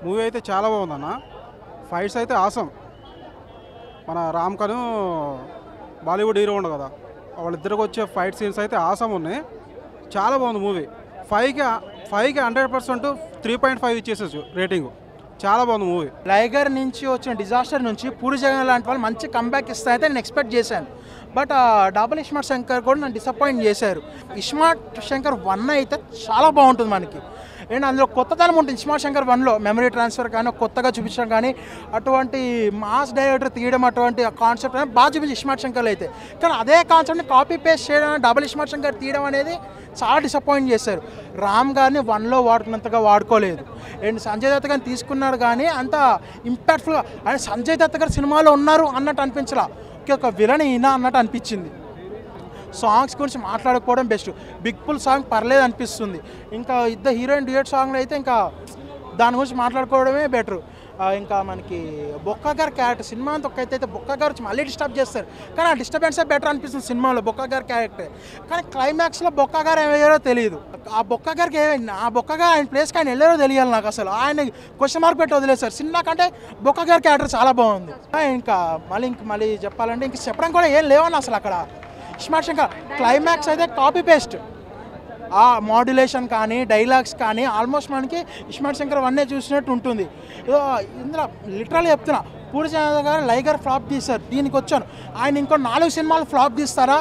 Movie అయితే చాలా బాగుందన్న. ఫైట్స్ అయితే ఆసం. మన రామ్ ఖను బాలీవుడ్ హీరో ఉండు కదా, వాళ్ళిద్దరికి వచ్చే ఫైట్ సీన్స్ అయితే ఆసం ఉన్నాయి. చాలా బాగుంది మూవీ. 5కి 100% 3.5 ఇచ్చేసేసి రేటింగ్. చాలా బాగుంది మూవీ. లైగర్ నుంచి వచ్చిన డిజాస్టర్ నుంచి పూరి జగన్ లాంటి వాళ్ళు మంచి కంబ్యాక్ ఇస్తారైతే నేను ఎక్స్పెక్ట్ చేశాను. బట్ డబుల్ ఇస్మార్ట్ శంకర్ కూడా నన్ను డిసప్పాయింట్ చేశారు. ఇస్మార్ట్ శంకర్ 1 అయితే చాలా బాగుంటుంది మనకి. అండ్ అందులో కొత్తదనం ఉంటుంది. ఇస్మార్ట్ శంకర్ 1లో మెమరీ ట్రాన్స్ఫర్ కానీ కొత్తగా చూపించడం కానీ అటువంటి మాస్ డైరెక్టర్ తీయడం అటువంటి కాన్సెప్ట్ అనేది బాగా చూపించి ఇస్మార్ట్ శంకర్లు అయితే. కానీ అదే కాన్సెప్ట్ని కాపీ పేస్ట్ చేయడం డబుల్ ఇస్మార్ట్ శంకర్ తీయడం అనేది చాలా డిసప్పాయింట్ చేశారు. రామ్ గారిని 1లో వాడుకున్నంతగా వాడుకోలేదు. అండ్ సంజయ్ దత్ గారిని తీసుకున్నాడు కానీ అంత ఇంపాక్ట్ఫుల్గా ఆయన సంజయ్ దత్ గారు సినిమాలో ఉన్నారు అన్నట్టు అనిపించలా. ఒక విలన్ ఈయన అన్నట్టు అనిపించింది. సాంగ్స్ గురించి మాట్లాడుకోవడం బెస్ట్. బిగ్ పుల్ సాంగ్ పర్లేదు అనిపిస్తుంది. ఇంకా ఇద్దరు హీరోయిన్ డ్యూయట్ సాంగ్లో అయితే ఇంకా దాని గురించి మాట్లాడుకోవడమే బెటర్. ఇంకా మనకి బొక్క గారి క్యారెక్టర్ సినిమా అంతా ఒక అయితే బొక్క గారు వచ్చి మళ్ళీ డిస్టర్బ్ చేస్తారు. కానీ ఆ డిస్టర్బెన్సే బెటర్ అనిపిస్తుంది సినిమాలో బొక్క గారి క్యారెక్టర్. కానీ క్లైమాక్స్లో బొక్క గారు ఏమయ్యారో తెలియదు. ఆ బొక్క గారికి ఆ బొక్క గారు ఆయన ప్లేస్కి ఆయన వెళ్ళారో తెలియాలి నాకు. అసలు ఆయన క్వశ్చన్ మార్క్ పెట్టి వదిలేస్తారు. సినిమా కంటే బొక్క గారి క్యారెక్టర్ చాలా బాగుంది. ఇంకా మళ్ళీ చెప్పాలంటే ఇంక చెప్పడం కూడా ఏం లేవని అసలు అక్కడ. ఇస్మార్ట్ శంకర్ క్లైమాక్స్ అయితే కాపీ పేస్ట్. ఆ మాడ్యులేషన్ కానీ డైలాగ్స్ కానీ ఆల్మోస్ట్ మనకి ఇస్మార్ట్ శంకర్ 1 చూసినట్టు ఉంటుంది. ఇందులో లిటరల్ చెప్తున్నా, పూరి జగన్నాథ్ గారు లైగర్ ఫ్లాప్ తీశారు. దీనికి వచ్చాను ఆయన ఇంకో 4 సినిమాలు ఫ్లాప్ తీస్తారా,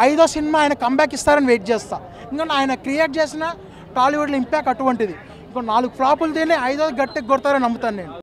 5వ సినిమా ఆయన కంబ్యాక్ ఇస్తారని వెయిట్ చేస్తా. ఎందుకంటే ఆయన క్రియేట్ చేసిన టాలీవుడ్లో ఇంపాక్ట్ అటువంటిది. ఇంకో 4 ఫ్లాపులు తిని 5వ గట్టికి కొడతారని నమ్ముతాను నేను.